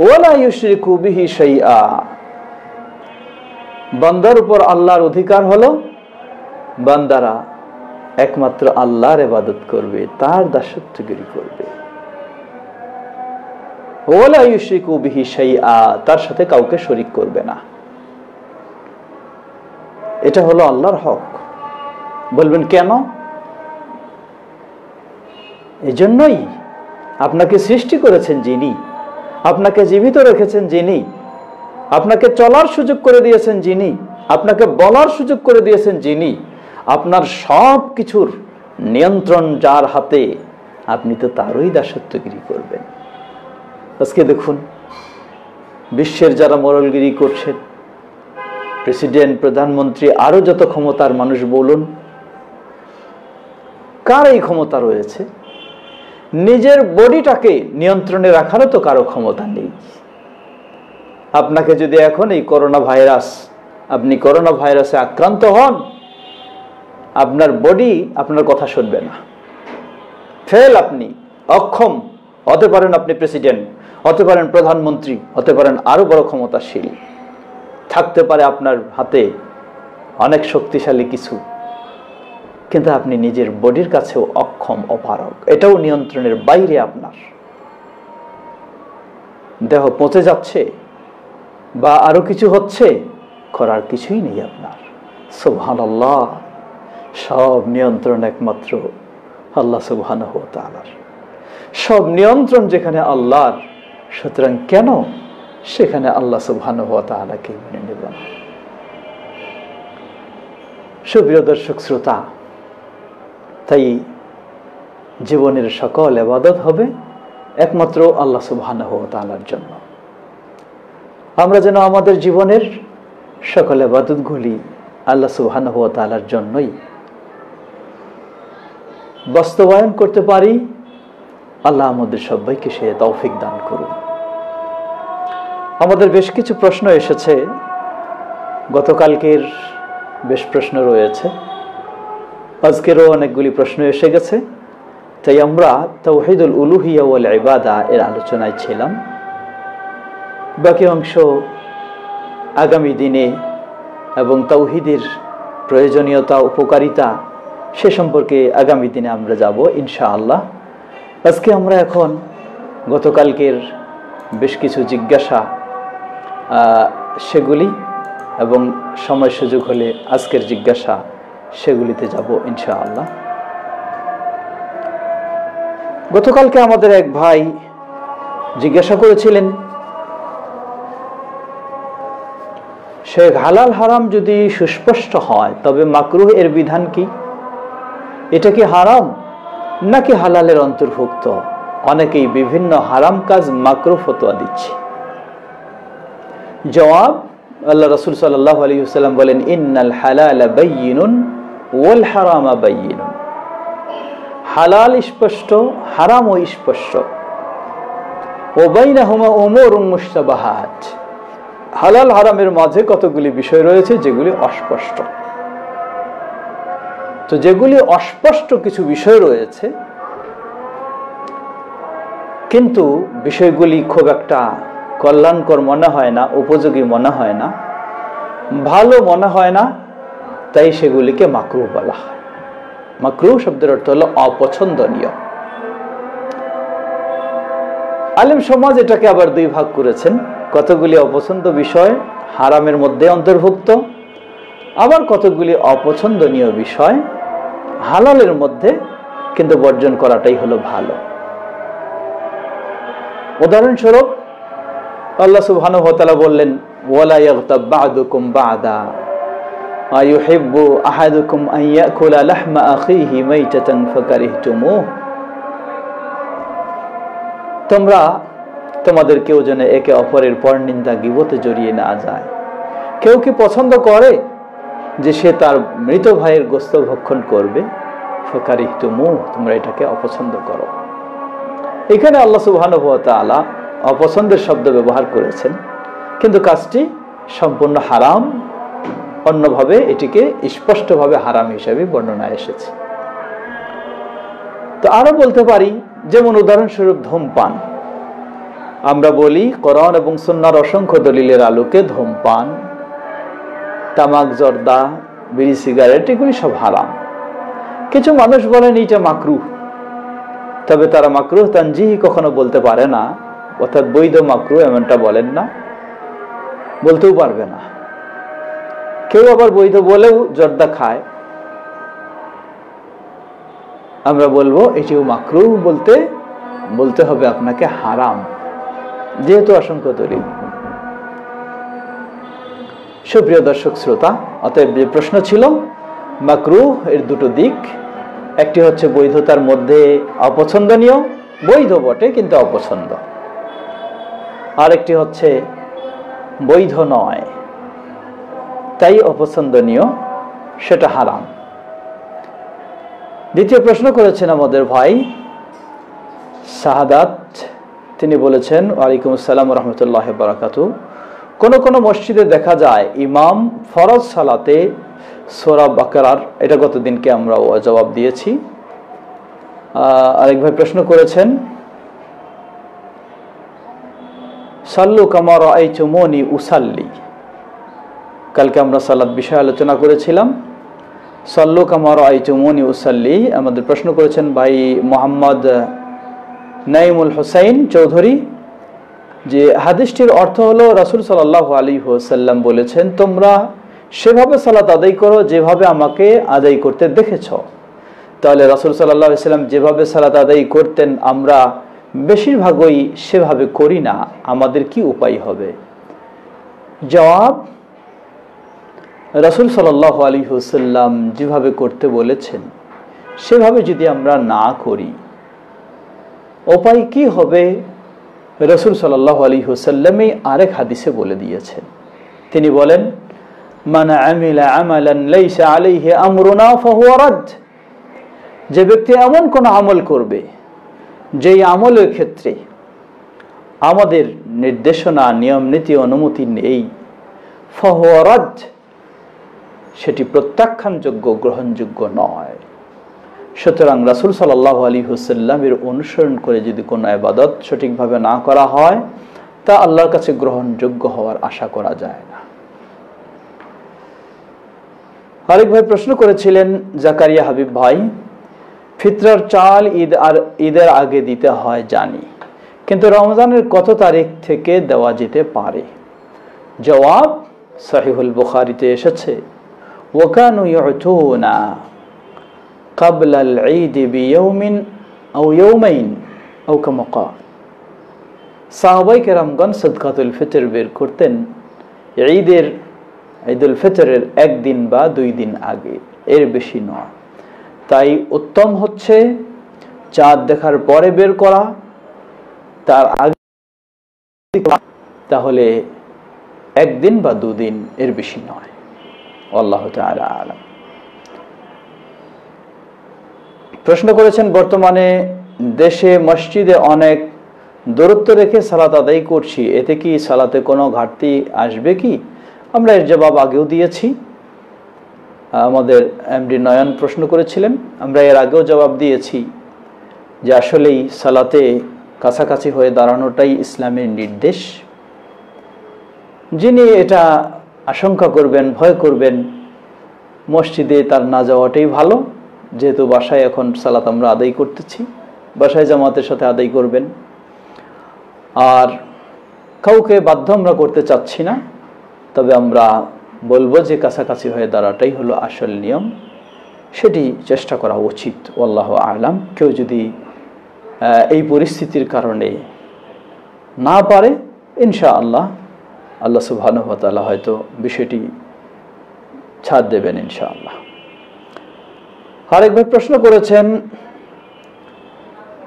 ওয়া লা ইউশরিকু বিহি শাইআ। বান্দার উপর আল্লাহর অধিকার হলো বান্দারা একমাত্র আল্লাহর ইবাদত করবে, তার দাসত্বগিরি করবে। ওয়া লা ইউশরিকু বিহি শাইআ, তার সাথে কাউকে শরীক করবে না। এটা হলো আল্লাহর হক। বলবেন কেন? এজন্যই আপনাকে সৃষ্টি করেছেন যিনি, আপনাকে জীবিত রেখেছেন যিনি, আপনাকে চলার সুযোগ করে দিয়েছেন যিনি, আপনাকে বলার সুযোগ করে দিয়েছেন যিনি, আপনার সব কিছুর নিয়ন্ত্রণ যার হাতে, আপনি তো তারই দাসত্বগিরি করবেন। আজকে দেখুন বিশ্বের যারা মোড়লগিরি করছেন, প্রেসিডেন্ট, প্রধানমন্ত্রী, আরো যত ক্ষমতার মানুষ বলুন, কার এই ক্ষমতা রয়েছে? নিজের বডিটাকে নিয়ন্ত্রণে রাখারও তো কারো ক্ষমতা নেই। আপনাকে যদি এখন এই করোনা ভাইরাস, আপনি করোনা ভাইরাসে আক্রান্ত হন, আপনার বডি আপনার কথা শুনবে না, ফেল, আপনি অক্ষম। হতে পারেন আপনি প্রেসিডেন্ট, হতে পারেন প্রধানমন্ত্রী, হতে পারেন আরো বড় ক্ষমতাশীল, থাকতে পারে আপনার হাতে অনেক শক্তিশালী কিছু, কিন্তু আপনি নিজের বডির কাছেও অক্ষম, অপারগ। এটাও নিয়ন্ত্রণের বাইরে। আপনার দেহ পচে যাচ্ছে বা আরো কিছু হচ্ছে, করার কিছুই নেই আপনার। সুবহানাল্লাহ, সব নিয়ন্ত্রণ একমাত্র আল্লাহ সুবহানাহু ওয়া তাআলার। সব নিয়ন্ত্রণ যেখানে আল্লাহর, সুতরাং কেন সেখানে আল্লাহ সুবহানাহু ওয়া তাআলাকে মেনে নেব না? সুপ্রিয় দর্শক শ্রোতা, তাই জীবনের সকল ইবাদত হবে একমাত্র আল্লাহ সুবহানাহু ওয়া তাআলার জন্য। আমরা যেন আমাদের জীবনের সকল ইবাদতগুলি আল্লাহ সুবহানাহু ওয়া তাআলার জন্যই বাস্তবায়ন করতে পারি। আল্লাহ আমাদের সবাইকে সে তৌফিক দান করুন। আমাদের বেশ কিছু প্রশ্ন এসেছে, গতকালকের বেশ প্রশ্ন রয়েছে, আজকেরও অনেকগুলি প্রশ্ন এসে গেছে। তাই আমরা তাওহীদুল উলুহিয়া ওয়াল ইবাদা এর আলোচনায় ছিলাম। বাকি অংশ আগামী দিনে এবং তাওহীদের প্রয়োজনীয়তা, উপকারিতা, সে সম্পর্কে আগামী দিনে আমরা যাব ইনশাআল্লাহ। আজকে আমরা এখন গতকালকের বেশ কিছু জিজ্ঞাসা সেগুলি এবং সময় সুযোগ হলে আজকের জিজ্ঞাসা সেগুলিতে যাব ইনশাআল্লাহ। গতকালকে আমাদের এক ভাই জিজ্ঞাসা করেছিলেন, শেখ, হালাল হারাম যদি সুস্পষ্ট হয় তবে মাকরুহ এর বিধান কি? এটা কি হারাম নাকি হালালের অন্তর্ভুক্ত? অনেকেই বিভিন্ন হারাম কাজ মাকরুহ ফতোয়া দিচ্ছে। জবাব, আল্লাহ রাসূল সাল্লাল্লাহু আলাইহি ওয়াসাল্লাম বলেন, ইন্নাল হালালা বায়্যিনুন ওয়াল হারামা বায়্যিনুন। হালাল স্পষ্ট, হারামও স্পষ্ট। ওয়া বাইনাহুমা উমুরুন মুশতাবাহাত। হালাল হারামের মাঝে কতগুলি বিষয় রয়েছে যেগুলি অস্পষ্ট। তো যেগুলি অস্পষ্ট কিছু বিষয় রয়েছে, কিন্তু বিষয়গুলি খুব একটা কল্যাণকর মনে হয় না, উপযোগী মনে হয় না, ভালো মনে হয় না, তাই সেগুলিকে মাকরুহ বলা হয়। মাকরুহ শব্দের অর্থ হলো অপছন্দনীয়। আলেম সমাজ এটাকে আবার দুই ভাগ করেছেন। কতগুলি অপছন্দ বিষয় হারামের মধ্যে অন্তর্ভুক্ত, আবার কতগুলি অপছন্দনীয় বিষয় হালালের মধ্যে, কিন্তু বর্জন করাটাই হলো ভালো। উদাহরণস্বরূপ আল্লাহ সুবহানাহু ওয়া তাআলা বললেন, ওয়ালা ইয়াগতাব বা'দুকুম বা'দা আইয়ুহিব্বু আহাদুকুম আন ইয়াকুলা লাহমা আখিহি মাইতাতান ফাকারিহতুমুহ। তোমরা তোমাদের কেউ যেন একে অপরের পরনিন্দা গীবতে জড়িয়ে না যায়। কেউ কি পছন্দ করে যে সে তার মৃত ভাইয়ের গোশত ভক্ষণ করবে? ফাকারিহতুমুহ, তোমরা এটাকে অপছন্দ করো। এখানে আল্লাহ সুবহানাহু ওয়া তাআলা অপছন্দের শব্দ ব্যবহার করেছেন, কিন্তু কাজটি সম্পূর্ণ হারাম। অন্যভাবে এটিকে স্পষ্টভাবে হারাম হিসেবে বর্ণনা এসেছে। তো আরো বলতে পারি, যেমন উদাহরণস্বরূপ ধূমপান। আমরা বলি কোরআন এবং সুন্নাহর অসংখ্য দলিলের আলোকে ধূমপান, তামাক, জর্দা, বিড়ি, সিগারেট এগুলি সব হারাম। কিছু মানুষ বলেন এটা মাকরুহ, তবে তারা মাকরুহ তানজিহি কখনো বলতে পারে না, অর্থাৎ বৈধ মাকরুহ এমনটা বলেন না, বলতেও পারবে না। কেউ আবার বৈধ বলেও জর্দা খায়, আমরা বলবো এটিও মাকরুহ, বলতে হবে আপনাকে হারাম। যেহেতু অসংখ্য দলিল। সুপ্রিয় দর্শক শ্রোতা, অতএব যে প্রশ্ন ছিল মাকরুহ এর দুটো দিক, একটি হচ্ছে বৈধতার মধ্যে অপছন্দনীয়, বৈধ বটে কিন্তু অপছন্দ, আরেকটি হচ্ছে বৈধ নয় তাই অপছন্দনীয়, সেটা হারাম। দ্বিতীয় প্রশ্ন করেছেন আমাদের ভাই শাহাদাত, তিনি বলেছেন ওয়ালাইকুম আসসালাম রহমতুল্লাহ বারাকাতু, কোন কোন মসজিদে দেখা যায় ইমাম ফরজ সালাতে সূরা বাকারার, এটা গতদিনকে আমরা জবাব দিয়েছি। আরেক ভাই প্রশ্ন করেছেন সাল্লু কামা রাআইতুমুনি উসাল্লি, কালকে আমরা সালাত বিষয়ে আলোচনা করেছিলাম। সাল্লু কামা রাআইতুমুনি উসাল্লি, আমাদের প্রশ্ন করেছেন ভাই মোহাম্মদ নাইমুল হোসাইন চৌধুরী, যে হাদিসটির অর্থ হলো রাসূল সাল্লাল্লাহু আলাইহি ওয়াসাল্লাম বলেছেন তোমরা সেভাবে সালাত আদায় করো যেভাবে আমাকে আদায় করতে দেখেছ। তাহলে রাসূল সাল্লাল্লাহু আলাইহি ওয়াসাল্লাম যেভাবে সালাত আদায় করতেন আমরা বেশিরভাগই সেভাবে করি না, আমাদের কি উপায় হবে? জবাব, রাসূল সাল্লাল্লাহু আলাইহি ওয়াসাল্লাম যেভাবে করতে বলেছেন সেভাবে যদি আমরা না করি উপায় কি হবে? রাসূল সাল্লাল্লাহু আলাইহি ওয়াসাল্লাম আরেক হাদিসে বলে দিয়েছেন, তিনি বলেন মান আমিলা আমালান লাইসা আলাইহি আমরুনা ফাহুয়া রাদ, যে ব্যক্তি এমন কোন আমল করবে যেই আমলের ক্ষেত্রে আমাদের নির্দেশনা নিয়ম নীতি অনুমতি নেই, ফাহুয়া রাদ, সেটি প্রত্যাখ্যানযোগ্য, গ্রহণযোগ্য নয়। সুতরাং রাসূল সাল্লাল্লাহু আলাইহি ওয়াসাল্লামের অনুসরণ করে যদি কোনো ইবাদত সঠিকভাবে না করা হয় তা আল্লাহর কাছে গ্রহণযোগ্য হওয়ার আশা করা যায় না। আরেক ভাই প্রশ্ন করেছিলেন জাকারিয়া হাবিব ভাই, ফিতরার চাল ঈদের আগে দিতে হয় জানি, কিন্তু রমজানের কত তারিখ থেকে দেওয়া যেতে পারে? জবাব, সহিহুল বুখারীতে এসেছে ওয়াকানু ইউতুনা ক্বাবলা আল-ঈদ বিয়াওমিন আও ইয়াওমাইন আও কামা ক্বাল, সাহাবায়ে কেরামগণ সাদকাতুল ফিতর বের করতেন ঈদুল ফিতরের একদিন বা 2 দিন আগে, এর বেশি নয়। তাই উত্তম হচ্ছে চাঁদ দেখার পরে বের করা, তার আগে তাহলে 1 দিন বা 2 দিন, এর বেশি নয়। আল্লাহু তাআলা আলাম। প্রশ্ন করেছেন বর্তমানে দেশে মসজিদে অনেক দূরত্ব রেখে সালাত আদায় করছি, এতে কি সালাতে কোনো ঘাটতি আসবে কি? আমরা এর জবাব আগেও দিয়েছি। আমাদের এমডি নয়ন প্রশ্ন করেছিলেন, আমরা এর আগেও জবাব দিয়েছি যে আসলেই সালাতে কাছাকাছি হয়ে দাঁড়ানোটাই ইসলামের নির্দেশ। যিনি এটা আশঙ্কা করবেন, ভয় করবেন, মসজিদে তার না যাওয়াটাই ভালো, যেহেতু বাসায় এখন সালাত আমরা আদায় করতেছি, বাসায় জামাতের সাথে আদায় করবেন। আর কাউকে বাধ্য আমরা করতে চাচ্ছি না, তবে আমরা বলবো যে কাছাকাছি হয়ে দাঁড়াটাই হলো আসল নিয়ম, সেটি চেষ্টা করা উচিত। আল্লাহু আ'লাম। কেউ যদি এই পরিস্থিতির কারণে না পারে, ইনশাআল্লাহ আল্লাহ সুবহানাহু ওয়া তাআলা হয়তো বিষয়টি ছাড় দেবেন ইনশাআল্লাহ। আরেক ভাই প্রশ্ন করেছেন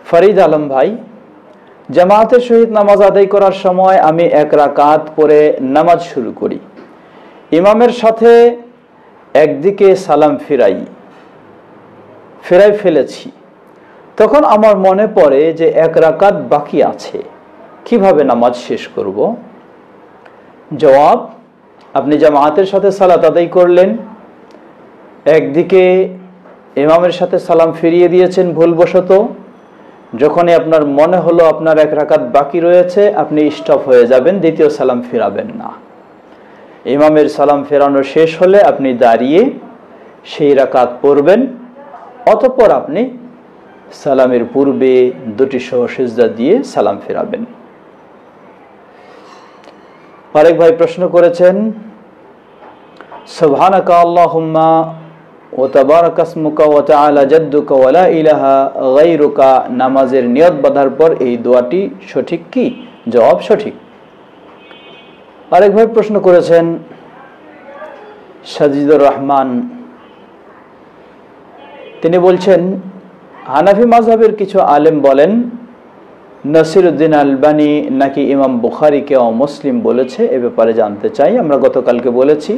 ফরিদ আলম ভাই, জামাতের সহিত নামাজ আদায় করার সময় আমি 1 রাকাত পরে নামাজ শুরু করি, ইমামের সাথে একদিকে সালাম ফিরাই ফেলেছি, তখন আমার মনে পড়ে যে 1 রাকাত বাকি আছে, কিভাবে নামাজ শেষ করব? জবাব, আপনি জামাতের সাথে সালাত আদায় করলেন, একদিকে ইমামের সাথে সালাম ফিরিয়ে দিয়েছেন ভুলবশত, যখনই আপনার মনে হলো আপনার 1 রাকাত বাকি রয়েছে আপনি স্টপ হয়ে যাবেন, দ্বিতীয় সালাম ফিরাবেন না। ইমামের সালাম ফেরানো শেষ হলে আপনি দাঁড়িয়ে সেই রাকাত পড়বেন, অতঃপর আপনি সালামের পূর্বে 2টি সিজদা দিয়ে সালাম ফেরাবেন। আরেক ভাই প্রশ্ন করেছেন সুবহানাকা আল্লাহুম্মা ওয়া তাবারাকা ইসমুকা ওয়া তাআলা জাদ্দুকা ওয়া লা ইলাহা গায়রুকা নামাজের নিয়ত বাঁধার পর এই দোয়াটি সঠিক কি? জবাব সঠিক। আরেক ভাই প্রশ্ন করেছেন সাজিদুর রহমান, তিনি বলছেন হানাফি মাযহাবের কিছু আলেম বলেন নাসিরউদ্দিন আলবানী নাকি ইমাম বুখারীকে অমুসলিম বলেছে, এ ব্যাপারে জানতে চাই। আমরা গতকালকে বলেছি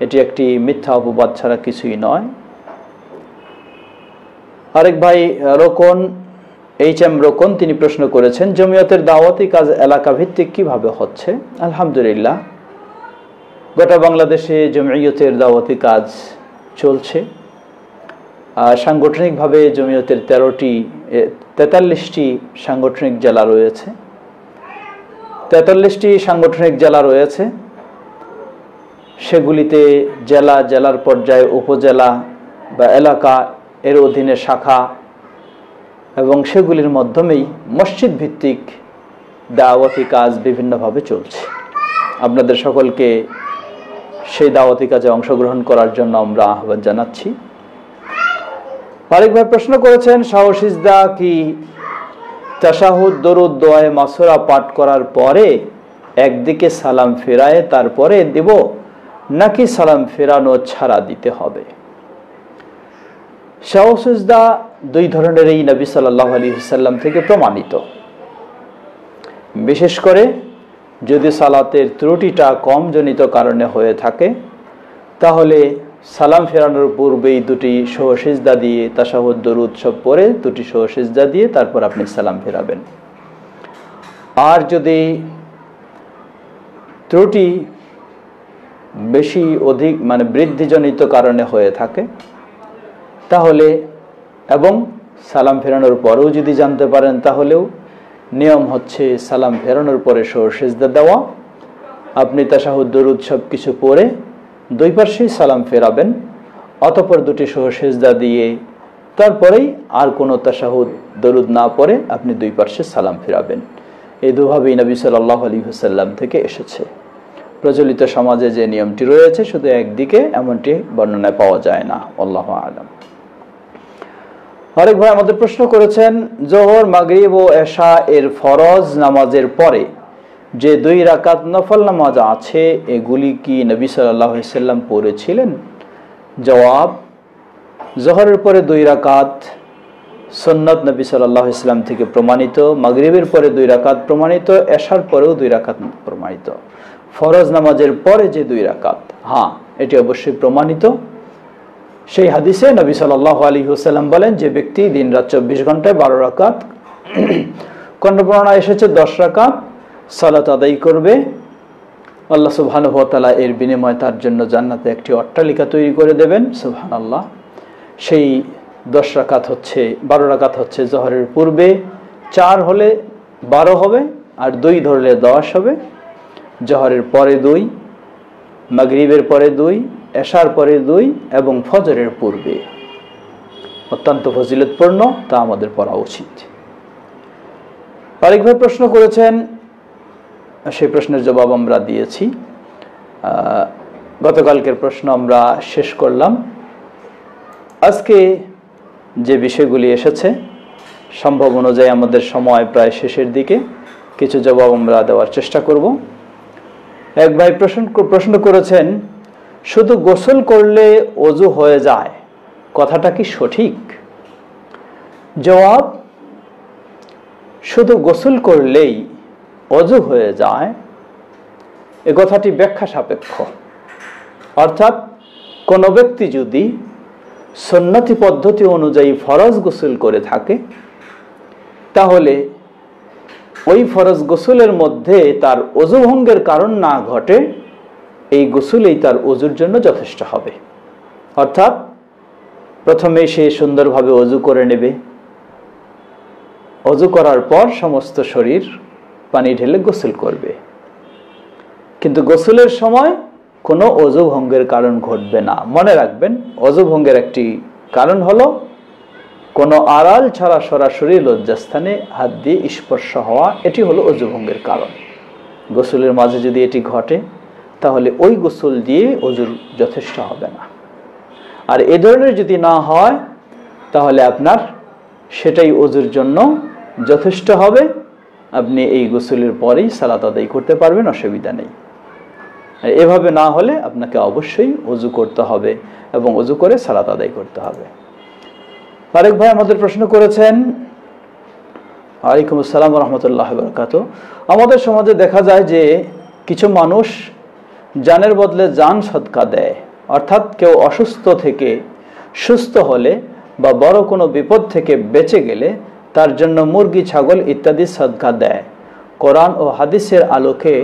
এটি একটি মিথ্যা অপবাদ ছাড়া কিছুই নয়। আরেক ভাই রোকন, HM রোকন, তিনি প্রশ্ন করেছেন জমিয়তের দাওয়াতি কাজ এলাকা ভিত্তিক কিভাবে হচ্ছে? আলহামদুলিল্লাহ, গোটা বাংলাদেশে জমিয়তের দাওয়াতি কাজ চলছে। সাংগঠনিকভাবে জমিয়তের 43টি সাংগঠনিক জেলা রয়েছে, 43টি সাংগঠনিক জেলা রয়েছে। সেগুলিতে জেলার পর্যায়ে উপজেলা বা এলাকা এর অধীনে শাখা, এবং সেগুলির মাধ্যমেই মসজিদ ভিত্তিক দাওয়াতি কাজ বিভিন্নভাবে চলছে। আপনাদের সকলকে সেই দাওয়াতি কাজে অংশগ্রহণ করার জন্য আমরা আহ্বান জানাচ্ছি। আরেকবার প্রশ্ন করেছেন সাহসিজদা কি তাশাহুদ দরুদ দোয়ায়ে মাসুরা পাঠ করার পরে একদিকে সালাম ফেরায় তারপরে দেব, নাকি সালাম ফেরানো ছাড়া দিতে হবে? সাহসিজদা দুই ধরনেরই নবী সাল্লাল্লাহু আলাইহি ওয়াসাল্লাম থেকে প্রমাণিত। বিশেষ করে যদি সালাতের ত্রুটিটা কম জনিত কারণে হয়ে থাকে, তাহলে সালাম ফেরানোর পূর্বেই দুটি সহসিজদা দিয়ে তাশাহুদ দরুদ সব পড়ে দুটি সহসিজদা দিয়ে তারপর আপনি সালাম ফেরাবেন। আর যদি ত্রুটি বেশি অধিক বৃদ্ধিজনিত কারণে হয়ে থাকে, তাহলে এবং সালাম ফেরানোর পরেও যদি জানতে পারেন, তাহলেও নিয়ম হচ্ছে সালাম ফেরানোর পরে সহসিজদা দেওয়া। আপনি তাশাহুদ দরুদ সব কিছু পড়ে দুই পাশেই সালাম ফেরাবেন, অতঃপর দুটি সহসিজদা দিয়ে তারপরেই আর কোনো তাশাহুদ দরুদ না পড়ে আপনি দুই পাশে সালাম ফেরাবেন। এই দুভাবেই নবী সাল্লাল্লাহু আলাইহি ওয়াসাল্লাম থেকে এসেছে। প্রচলিত সমাজে যে নিয়মটি রয়েছে শুধু একদিকে, এমনটি বর্ণনায় পাওয়া যায় না। আল্লাহু আ'লাম। আরেক ভাই আমাদের প্রশ্ন করেছেন যোহর, মাগরিব ও এশা এর ফরজ নামাজের পরে যে 2 রাকাত নফল নামাজ আছে, এগুলি কি নবী সাল্লাল্লাহু আলাইহি ওয়াসাল্লাম পড়েছিলেন? জবাব, যোহরের পরে 2 রাকাত সুন্নাত নবী সাল্লাল্লাহু আলাইহি ওয়াসাল্লাম থেকে প্রমাণিত, মাগরিবের পরে 2 রাকাত প্রমাণিত, এশার পরেও 2 রাকাত প্রমাণিত। ফরজ নামাজের পরে যে 2 রাকাত, হ্যাঁ, এটি অবশ্যই প্রমাণিত। সেই হাদিসে নবী সাল্লাল্লাহু আলাইহি ওয়াসাল্লাম বলেন যে ব্যক্তি দিন রাত 24 ঘন্টায় 12 রাকাত, কোন বর্ণনায় এসেছে 10 রাকাত সালাত আদায় করবে, আল্লাহ সুবহানাহু ওয়া তাআলা এর বিনিময়ে তার জন্য জান্নাতে একটি অট্টালিকা তৈরি করে দেবেন। সুবহানাল্লাহ। সেই 10 রাকাত হচ্ছে 12 রাকাত হচ্ছে যোহরের পূর্বে, 4 হলে 12 হবে, আর 2 ধরলে 10 হবে। যোহরের পরে 2, মাগরিবের পরে 2, এশার পরে 2 এবং ফজরের পূর্বে। অত্যন্ত ফজিলতপূর্ণ, তা আমাদের পড়া উচিত। আরেকভাবে প্রশ্ন করেছেন, সেই প্রশ্নের জবাব আমরা দিয়েছি। গতকালকের প্রশ্ন আমরা শেষ করলাম। আজকে যে বিষয়গুলি এসেছে, সম্ভব অনুযায়ী আমাদের সময় প্রায় শেষের দিকে, কিছু জবাব আমরা দেওয়ার চেষ্টা করব। এক ভাই প্রশ্ন করেছেন শুধু গোসল করলে ওযু হয়ে যায়, কথাটা কি সঠিক? জবাব, শুধু গোসল করলেই ওযু হয়ে যায় এ কথাটি ব্যাখ্যা সাপেক্ষ। অর্থাৎ কোনো ব্যক্তি যদি সুন্নতি পদ্ধতি অনুযায়ী ফরজ গোসল করে থাকে, তাহলে ওই ফরজ গোসলের মধ্যে তার ওযু ভঙ্গের কারণ না ঘটে, এই গোসলেই তার ওযুর জন্য যথেষ্ট হবে। অর্থাৎ প্রথমে সে সুন্দরভাবে ওযু করে নেবে, ওযু করার পর সমস্ত শরীর পানি ঢেলে গোসল করবে, কিন্তু গোসলের সময় কোনো ওযু ভঙ্গের কারণ ঘটবে না। মনে রাখবেন, ওযু ভঙ্গের একটি কারণ হলো কোনো আড়াল ছাড়া সরাসরি লজ্জাস্থানে হাত দিয়ে স্পর্শ হওয়া, এটি হলো ওযু ভঙ্গের কারণ। গোসলের মাঝে যদি এটি ঘটে, তাহলে ওই গোসল দিয়ে ওযুর যথেষ্ট হবে না। আর এ ধরনের যদি না হয়, তাহলে আপনার সেটাই ওযুর জন্য যথেষ্ট হবে। আপনি এই গোসলের পরেই সালাত আদায় করতে পারবেন, অসুবিধা নেই। এভাবে না হলে আপনাকে অবশ্যই ওযু করতে হবে এবং ওযু করে সালাত আদায় করতে হবে। আরেক ভাই আমাদের প্রশ্ন করেছেন, ওয়ালাইকুম আসসালাম ওয়া রাহমাতুল্লাহি ওয়া বারাকাতুহু। আমাদের সমাজে দেখা যায় যে কিছু মানুষ জানের বদলে জান সদকা দেয়, অর্থাৎ কেউ অসুস্থ থেকে সুস্থ হলে বা বড় কোনো বিপদ থেকে বেঁচে গেলে তার জন্য মুরগি, ছাগল ইত্যাদি সদকা দেয়। কোরআন ও হাদিসের আলোকে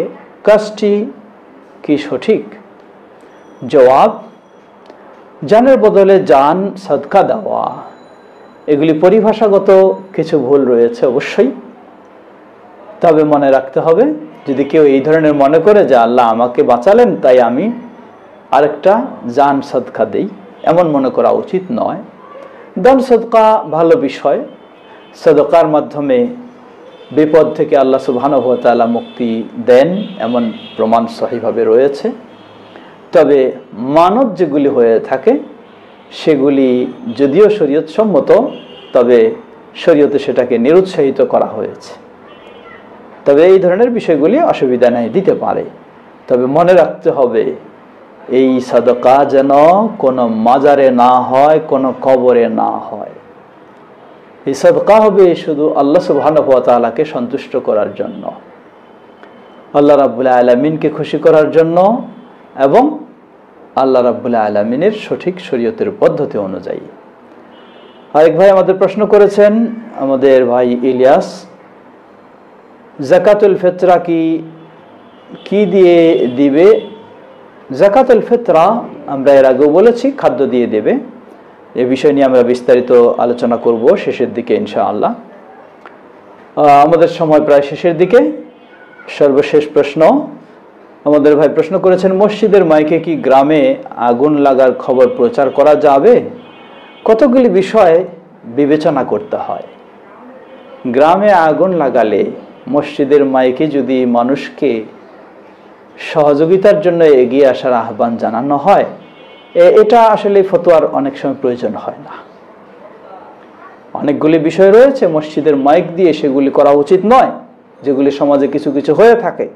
কাজটি কি সঠিক? জবাব, জানের বদলে জান সদকা দেওয়া, এগুলি পরিভাষাগত কিছু ভুল রয়েছে অবশ্যই। তবে মনে রাখতে হবে, যদি কেউ এই ধরনের মনে করে যে আল্লাহ আমাকে বাঁচালেন তাই আমি আরেকটা জান সদকা দেই, এমন মনে করা উচিত নয়। দান সদকা ভালো বিষয়, সদকার মাধ্যমে বিপদ থেকে আল্লাহ সুবহানাহু ওয়া তাআলা মুক্তি দেন এমন প্রমাণ সহিভাবে রয়েছে। তবে মানত যেগুলি হয়ে থাকে সেগুলি যদিও শরীয়ত সম্মত, তবে শরীয়তে সেটাকে নিরুৎসাহিত করা হয়েছে। তবে এই ধরনের বিষয়গুলি অসুবিধা নেই, দিতে পারে। তবে মনে রাখতে হবে এই সাদকা যেন কোনো মাজারে না হয়, কোনো কবরে না হয়। এই সাদকা হবে শুধু আল্লাহ সুবহানাহু ওয়া তাআলাকে সন্তুষ্ট করার জন্য, আল্লাহ রাব্বুল আলামিনকে খুশি করার জন্য এবং আল্লাহ রাব্বুল আলামিনের সঠিক শরীয়তের পদ্ধতি অনুযায়ী। আরেক ভাই আমাদের প্রশ্ন করেছেন, আমাদের ভাই ইলিয়াস, যাকাতুল ফিতরা কি দিয়ে দিবে? যাকাতুল ফিতরা আমরা এর আগেও বলেছি, খাদ্য দিয়ে দেবে। এই বিষয় নিয়ে আমরা বিস্তারিত আলোচনা করব শেষের দিকে ইনশাআল্লাহ। আমাদের সময় প্রায় শেষের দিকে। সর্বশেষ প্রশ্ন, আমাদের ভাই প্রশ্ন করেছেন, মসজিদের মাইকে কি গ্রামে আগুন লাগার খবর প্রচার করা যাবে? কতগুলি বিষয় বিবেচনা করতে হয়। গ্রামে আগুন লাগালে মসজিদের মাইকে যদি মানুষকে সহযোগিতার জন্য এগিয়ে আসার আহ্বান জানানো হয়, এটা আসলে ফতোয়ার অনেক সময় প্রয়োজন হয় না। অনেকগুলি বিষয় রয়েছে মসজিদের মাইক দিয়ে সেগুলি করা উচিত নয়, যেগুলি সমাজে কিছু কিছু হয়ে থাকে।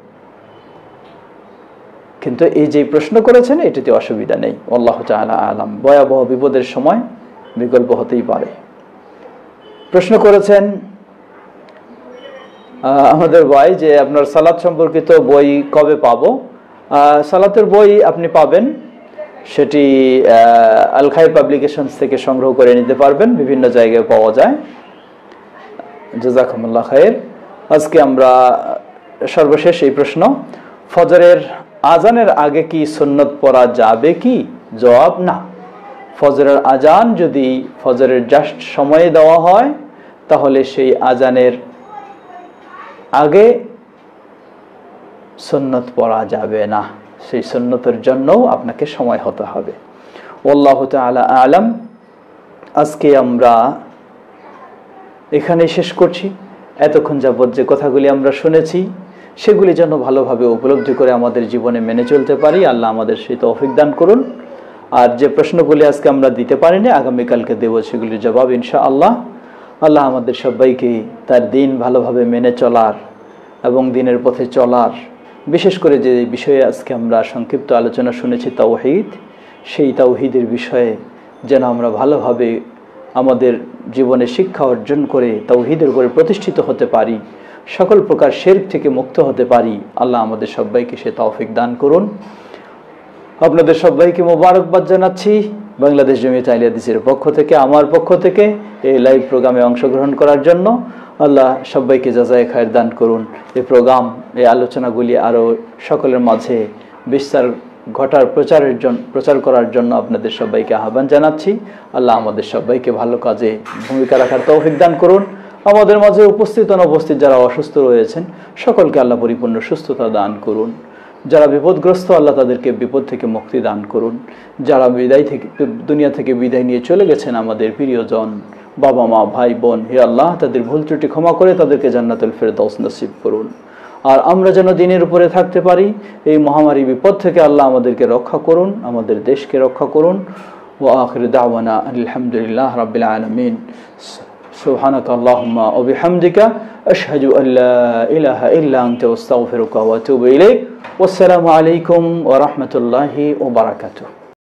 কিন্তু এই যে প্রশ্ন করেছেন এটাতে অসুবিধা নেই, আল্লাহু তাআলা আলাম। ভয়াবহ বিপদের সময় বিকল্প হতেই পারে। প্রশ্ন করেছেন আমাদের ভাই যে আপনার সালাত সম্পর্কিত বই কবে পাবো? সালাতের বই আপনি পাবেন, সেটি আল খায়র পাবলিকেশনস থেকে সংগ্রহ করে নিতে পারবেন, বিভিন্ন জায়গায় পাওয়া যায়। জাযাকুমুল্লাহ খায়র। আজকে আমরা সর্বশেষ এই প্রশ্ন, ফজরের আজানের আগে কি সুন্নত পড়া যাবে কি? জবাব, না। ফজরের আজান যদি ফজরের জাস্ট সময়ে দেওয়া হয় তাহলে সেই আজানের আগে সুন্নত পড়া যাবে না, সেই সুন্নতের জন্যও আপনাকে সময় হতে হবে। আল্লাহু তাআলা আলাম। আজকে আমরা এখানেই শেষ করছি। এতক্ষণ যাবত যে কথাগুলি আমরা শুনেছি সেগুলি যেন ভালোভাবে উপলব্ধি করে আমাদের জীবনে মেনে চলতে পারি, আল্লাহ আমাদের সেই তৌফিক দান করুন। আর যে প্রশ্নগুলি আজকে আমরা দিতে পারিনি, আগামীকালকে দেব সেগুলির জবাব ইনশাআল্লাহ। আল্লাহ আমাদের সবাইকে তার দিন ভালোভাবে মেনে চলার এবং দিনের পথে চলার, বিশেষ করে যে বিষয়ে আজকে আমরা সংক্ষিপ্ত আলোচনা শুনেছি তাওহীদ, সেই তাওহীদের বিষয়ে যেন আমরা ভালোভাবে আমাদের জীবনে শিক্ষা অর্জন করে তাওহীদের উপরে প্রতিষ্ঠিত হতে পারি, সকল প্রকার শিরক থেকে মুক্ত হতে পারি। আল্লাহ আমাদের সবাইকে সে তৌফিক দান করুন। আপনাদের সবাইকে মোবারকবাদ জানাচ্ছি বাংলাদেশ জমিয়ত আহলে হাদিসের পক্ষ থেকে, আমার পক্ষ থেকে এই লাইভ প্রোগ্রামে অংশগ্রহণ করার জন্য। আল্লাহ সবাইকে জাযায়ে খায়ের দান করুন। এই প্রোগ্রাম, এই আলোচনাগুলি আরও সকলের মাঝে বিস্তার ঘটার প্রচার করার জন্য আপনাদের সবাইকে আহ্বান জানাচ্ছি। আল্লাহ আমাদের সবাইকে ভালো কাজে ভূমিকা রাখার তৌফিক দান করুন। আমাদের মাঝে উপস্থিত অনুপস্থিত যারা অসুস্থ রয়েছেন সকলকে আল্লাহ পরিপূর্ণ সুস্থতা দান করুন। যারা বিপদগ্রস্ত আল্লাহ তাদেরকে বিপদ থেকে মুক্তি দান করুন। যারা দুনিয়া থেকে বিদায় নিয়ে চলে গেছেন আমাদের প্রিয়জন, বাবা মা, ভাই বোন, হে আল্লাহ তাদের ভুল ত্রুটি ক্ষমা করে তাদেরকে জান্নাতুল ফেরদাউস নসিব করুন। আর আমরা যেন দিনের উপরে থাকতে পারি, এই মহামারী বিপদ থেকে আল্লাহ আমাদেরকে রক্ষা করুন, আমাদের দেশকে রক্ষা করুন। ওয়া আখিরু দাওয়ানা আলহামদুলিল্লাহ রাব্বিল আলামিন। সুবহানাকা আল্লাহুম্মা ওয়া বিহামদিকা আশহাদু আল্লা ইলাহা ইল্লা আনতা আস্তাগফিরুকা ওয়া আতুবু ইলাইক। ওয়াসসালামু আলাইকুম ওয়া রাহমাতুল্লাহি ওয়া বারাকাতুহু।